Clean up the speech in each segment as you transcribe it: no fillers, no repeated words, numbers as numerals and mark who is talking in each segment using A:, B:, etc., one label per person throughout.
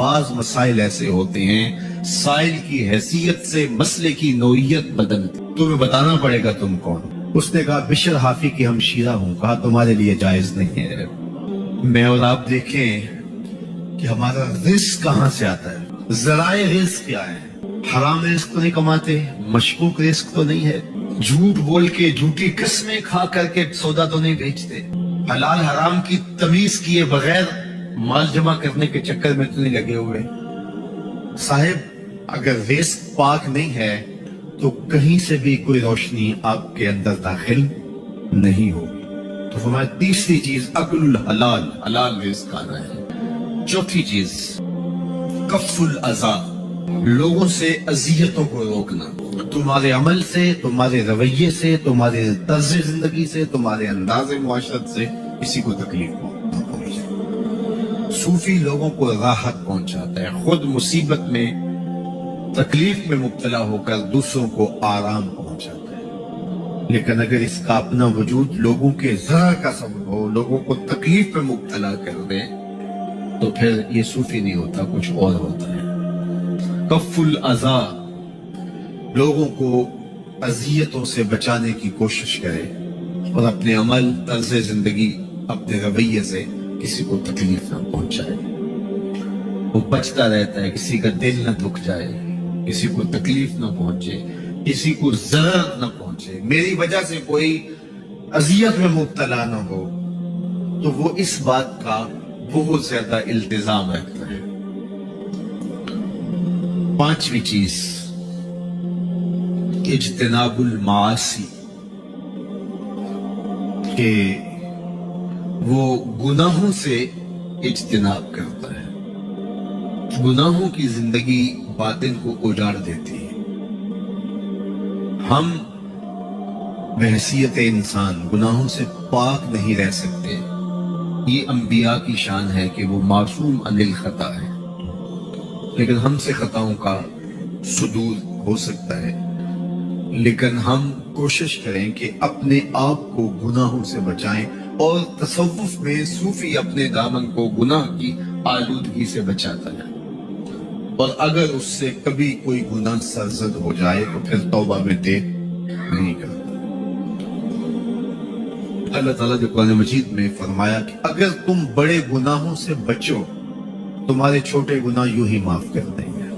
A: بعض مسائل ایسے ہوتے ہیں سائل کی حیثیت سے مسئلے کی نوعیت بدلتی، تمہیں بتانا پڑے گا تم کون۔ اس نے کہا بشر حافی کی ہمشیرہ ہوں، کہا تمہارے لیے جائز نہیں ہے۔ میں اور آپ دیکھیں کہ ہمارا رزق کہاں سے آتا ہے، ذرائع رزق کیا ہے؟ حرام رزق تو نہیں کماتے، مشکوک رزق تو نہیں ہے، جھوٹ بول کے جھوٹی قسمیں کھا کر کے سودا تو نہیں بیچتے، حلال حرام کی تمیز کیے بغیر مال جمع کرنے کے چکر میں تو نہیں لگے ہوئے۔ صاحب اگر رزق پاک نہیں ہے تو کہیں سے بھی کوئی روشنی آپ کے اندر داخل نہیں ہوگی۔ تو ہماری تیسری چیز اکل الحلال، حلال رزق آنا ہے۔ چوتھی چیز کف الاذی، لوگوں سے اذیتوں کو روکنا، تمہارے عمل سے، تمہارے رویے سے، تمہارے طرز زندگی سے، تمہارے انداز معاشرت سے کسی کو تکلیف نہ پہنچے۔ صوفی لوگوں کو راحت پہنچاتا ہے، خود مصیبت میں تکلیف میں مبتلا ہو کر دوسروں کو آرام پہنچاتا ہے۔ لیکن اگر اس کا اپنا وجود لوگوں کے ضرر کا سبب ہو، لوگوں کو تکلیف میں مبتلا کر دے، تو پھر یہ صوفی نہیں ہوتا، کچھ اور ہوتا ہے۔ کف الاذی، لوگوں کو اذیتوں سے بچانے کی کوشش کرے اور اپنے عمل، طرز زندگی، اپنے رویے سے کسی کو تکلیف نہ پہنچائے۔ وہ بچتا رہتا ہے، کسی کا دل نہ دکھ جائے، کسی کو تکلیف نہ پہنچے، کسی کو ضرر نہ پہنچے، میری وجہ سے کوئی اذیت میں مبتلا نہ ہو، تو وہ اس بات کا بہت زیادہ التزام رکھتا ہے۔ پانچویں چیز اجتناب المعاصی، کہ وہ گناہوں سے اجتناب کرتا ہے۔ گناہوں کی زندگی باطن کو اجاڑ دیتی ہے۔ ہم بحیثیت انسان گناہوں سے پاک نہیں رہ سکتے۔ یہ انبیاء کی شان ہے کہ وہ معصوم عن الخطا ہے، لیکن ہم سے خطاؤں کا صدور ہو سکتا ہے۔ لیکن ہم کوشش کریں کہ اپنے آپ کو گناہوں سے بچائیں، اور تصوف میں صوفی اپنے دامن کو گناہ کی آلودگی سے بچاتا ہے، اور اگر اس سے کبھی کوئی گناہ سرزد ہو جائے تو پھر توبہ میں دیر نہیں کرتا۔ اللہ تعالیٰ نے قرآن مجید میں فرمایا کہ اگر تم بڑے گناہوں سے بچو، تمہارے چھوٹے گناہ یوں ہی معاف کر دیں گے۔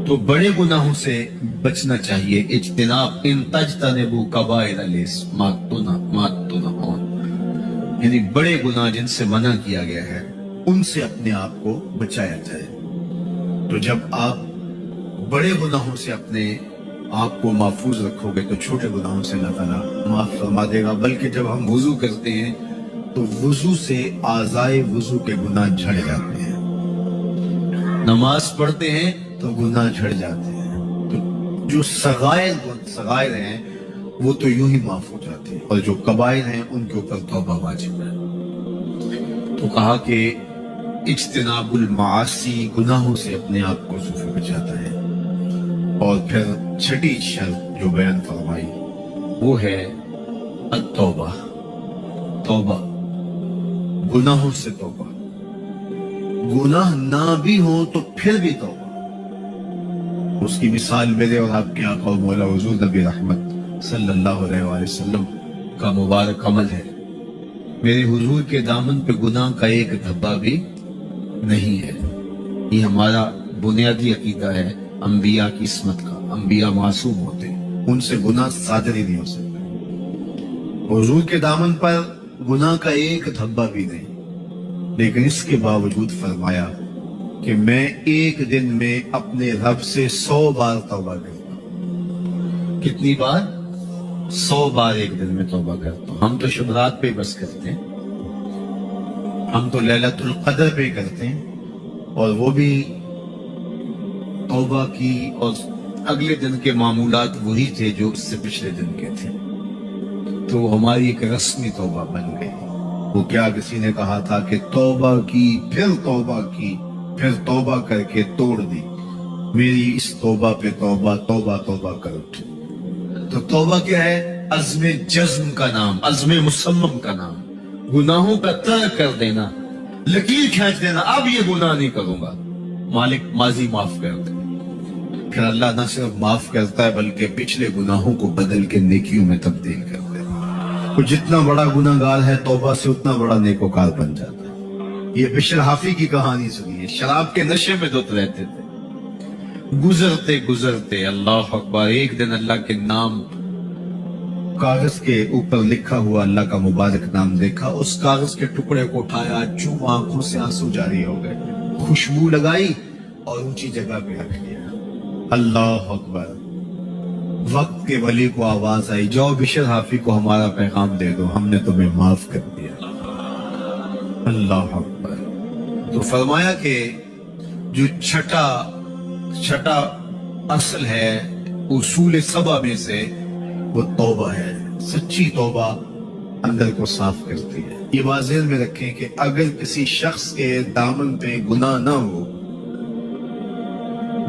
A: تو بڑے گناہوں سے بچنا چاہیے۔ اجتناب، ان تجتنبوا کبائر الاسم ما تنهون، یعنی بڑے گناہ جن سے منع کیا گیا ہے ان سے اپنے آپ کو بچایا جائے۔ تو جب آپ بڑے گناہوں سے اپنے آپ کو محفوظ رکھو گے تو چھوٹے گناہوں سے اللہ تعالیٰ معاف فرما دے گا۔ بلکہ جب ہم وضو کرتے ہیں تو وضو سے اعضائے وضو کے گناہ جھڑ جاتے ہیں، نماز پڑھتے ہیں تو گناہ جھڑ جاتے ہیں، تو جو صغائر ہیں وہ تو یوں ہی معاف ہو جاتے ہیں، اور جو کبائر ہیں ان کے اوپر توبہ واجب ہے۔ تو کہا کہ اجتناب المعاصی، گناہوں سے اپنے آپ کو صوفی بچاتا ہے۔ اور پھر چھٹی شرط جو بیان فرمائی وہ ہے التوبہ، توبہ، گناہوں سے توبہ، گناہ نہ بھی ہو تو پھر بھی توبہ۔ اس کی مثال میرے اور آپ کے آقا و مولا حضور نبی رحمت صلی اللہ علیہ وآلہ وسلم کا مبارک عمل ہے۔ میرے حضور کے دامن پہ گناہ کا ایک دھبا بھی نہیں ہے۔ یہ ہمارا بنیادی عقیدہ ہے انبیاء کی عصمت کا۔ انبیاء معصوم ہوتے ہیں، ان سے گناہ صادر ہی نہیں ہو سکتا۔ حضور کے دامن پر گناہ کا ایک دھبا بھی نہیں، لیکن اس کے باوجود فرمایا کہ میں ایک دن میں اپنے رب سے 100 بار توبہ کرتا ہوں۔ کتنی بار؟ 100 بار ایک دن میں توبہ کرتا ہوں۔ ہم تو شبرات پہ بس کرتے ہیں، ہم تو لیلۃ القدر پہ کرتے ہیں، اور وہ بھی توبہ کی، اور اگلے دن کے معمولات وہی تھے جو اس سے پچھلے دن کے تھے۔ تو وہ ہماری ایک رسمی توبہ بن گئی۔ وہ کیا کسی نے کہا تھا کہ توبہ کی، پھر توبہ کی، پھر توبہ کر کے توڑ دی، میری اس توبہ پہ توبہ، توبہ توبہ کر اٹھ۔ تو توبہ کیا ہے؟ عزم جزم کا نام، عزم مصمم کا نام، گناہوں کا ترک کر دینا، लकीर खींच देना, अब ये गुनाह नहीं करूंगा, मालिक माजी माफ कर दे। फिर अल्लाह न सिर्फ माफ करता है बल्कि पिछले गुनाहों को बदल के नेकियों में तब्दील कर देता है। तो जितना बड़ा गुनाहगार है तौबा से उतना बड़ा नेकोकार बन जाता है। ये बिशर हाफी की कहानी सुनिए, शराब के नशे में धुत रहते थे, गुजरते गुजरते अल्लाह अकबर, एक दिन अल्लाह के नाम कागज के ऊपर लिखा हुआ अल्लाह का मुबारक नाम देखा, उस कागज के टुकड़े को उठाया, चूम आंखों से आंसू जारी हो गए, खुशबू लगाई और ऊंची जगह पे रख दिया। अल्लाह अकबर। वक्त के वली को आवाज आई, जाओ बिशर हाफी को हमारा पैगाम दे दो, हमने तुम्हें माफ कर दिया। अल्लाह अकबर। तो फरमाया कि जो छठा असल है उसूल सबा में से वो तौबा है। सच्ची तौबा अंदर को साफ करती है। ये वाज़ेह में रखें कि अगर किसी शख्स के दामन पे गुनाह ना हो,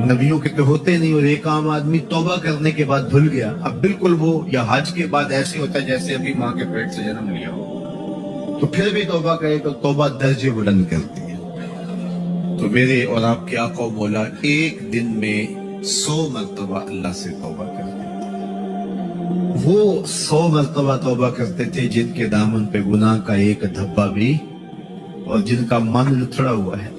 A: नबियों के तो होते नहीं, और एक आम आदमी तौबा करने के बाद भूल गया, अब बिल्कुल वो या हज के बाद ऐसे होता है जैसे अभी माँ के पेट से जन्म लिया हो, तो फिर भी तौबा करे तो तौबा दर्जे बुलंद करती है। तो मेरे और आपके आका और मौला एक दिन में 100 मरतबा अल्लाह से तौबा करते थे। वो 100 मरतबा तौबा करते थे जिनके दामन पे गुनाह का एक धब्बा भी, और जिनका मन लुथड़ा हुआ है,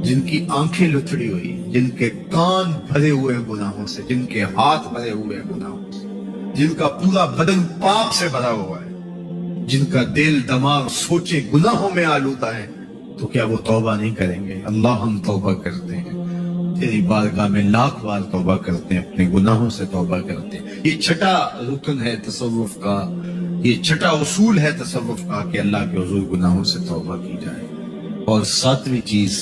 A: जिनकी आंखें लुथड़ी हुई, जिनके कान भरे हुए गुनाहों से, जिनके हाथ भरे हुए गुनाहों से, जिनका पूरा बदन पाप से भरा हुआ है, जिनका दिल दिमाग सोचे गुनाहों में आलूदा है, तो क्या वो तौबा नहीं करेंगे? अल्लाह हम तौबा करते हैं, तेरी बारगाह में लाख बार तौबा करते हैं, अपने गुनाहों से तौबा करते हैं। ये छठा रुकन है तसव्वुफ का, ये छठा उसूल है तसव्वुफ का कि अल्लाह के हुजूर गुनाहों से तौबा की जाए। और सातवीं चीज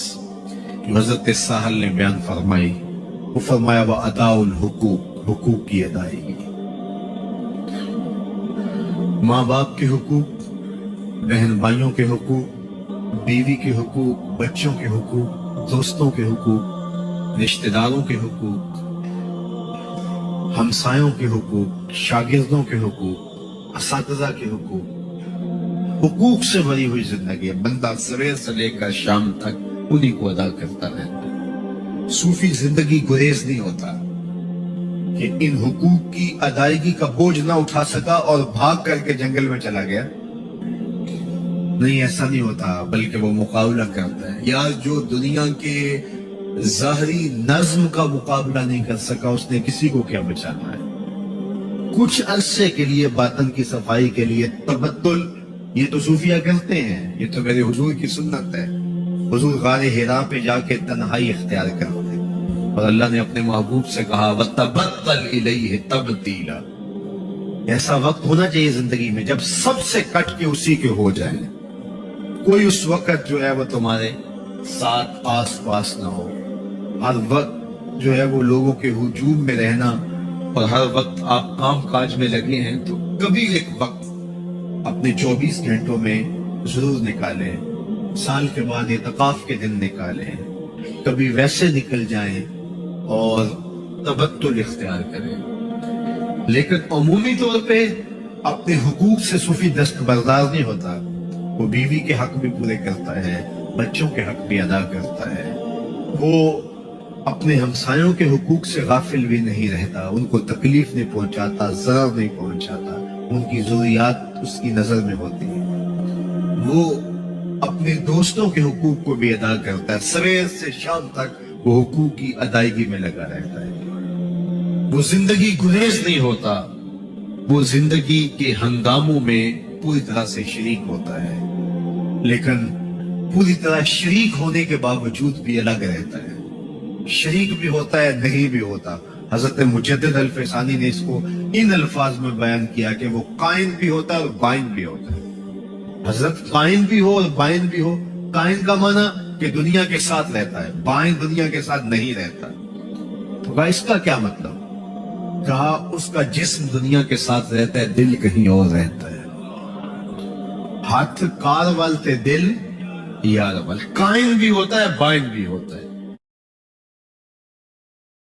A: हज़रत साहल ने बयान फरमाई, वो फरमाया व अदाउल हुकूक, हुकूक की अदायगी। माँ बाप के हुकूक, बहन भाइयों के हुकूक, बीवी के हुकूक, बच्चों के हुकूक, दोस्तों के हुकूक, रिश्तेदारों के हुकूक, हमसायों के हुकूक, शागिर्दों के हुकूक, असातिज़ा के हुकूक। हुकूक से भरी हुई जिंदगी है, बंदा सवेर से लेकर शाम तक उन्हीं को अदा करता रहता। सूफी जिंदगी गुरेज नहीं होता कि इन हुकूक की अदायगी का बोझ ना उठा सका और भाग करके जंगल में चला गया। नहीं, ऐसा नहीं होता, बल्कि वो मुकाबला करता है। यार जो दुनिया के ज़ाहरी नज्म का मुकाबला नहीं कर सका, उसने किसी को क्या बचाना है? कुछ अरसे के लिए बातन की सफाई के लिए तबत्तुल, ये तो सूफिया करते हैं, ये तो मेरे हुजूर की सुन्नत है। हुजूर गारे हिरा पे जाके तन्हाई इख्तियार करते, और अल्लाह ने अपने महबूब से कहा वतबत्तल इलैहि तबतीला। ऐसा वक्त होना चाहिए जिंदगी में जब सबसे कट के उसी के हो जाए। कोई उस वक्त जो है वो तुम्हारे साथ आस पास ना हो। हर वक्त जो है वो लोगों के हुजूम में रहना, और हर वक्त आप काम काज में लगे हैं, तो कभी एक वक्त अपने 24 घंटों में जरूर निकालें। साल के बाद इत्काफ के दिन निकालें, कभी वैसे निकल जाएं और तबत्तुल इख्तियार करें। लेकिन अमूमी तौर पे अपने हुकूक से सूफी दस्तबरदार नहीं होता। वो बीवी के हक भी पूरे करता है, बच्चों के हक भी अदा करता है, वो अपने हमसायों के हुकूक से गाफिल भी नहीं रहता, उनको तकलीफ नहीं पहुंचाता, ज़रर नहीं पहुंचाता, उनकी ज़रूरियात उसकी नजर में होती है। वो अपने दोस्तों के हुकूक को भी अदा करता है, सवेर से शाम तक वो हुकूक की अदायगी में लगा रहता है। वो जिंदगी गुरेज नहीं होता, वो जिंदगी के हंगामों में पूरी तरह से शरीक होता है, लेकिन पूरी तरह शरीक होने के बावजूद भी अलग रहता है। शरीक भी होता है, नहीं भी होता। हजरत मुजद्दिद अल-फसानी ने इसको इन अल्फाज में बयान किया कि वो कायन भी होता है और बाइन भी होता है। हजरत कायन भी हो और बाइन भी हो। कायन का माना कि दुनिया के साथ रहता है, बाइन दुनिया के साथ नहीं रहता। तो कहा इसका क्या मतलब? कहा उसका जिस्म दुनिया के साथ रहता है, दिल कहीं और रहता है। हाथ कार वाल ते दिल यार वाल। कायन भी होता है, बाइन भी होता है।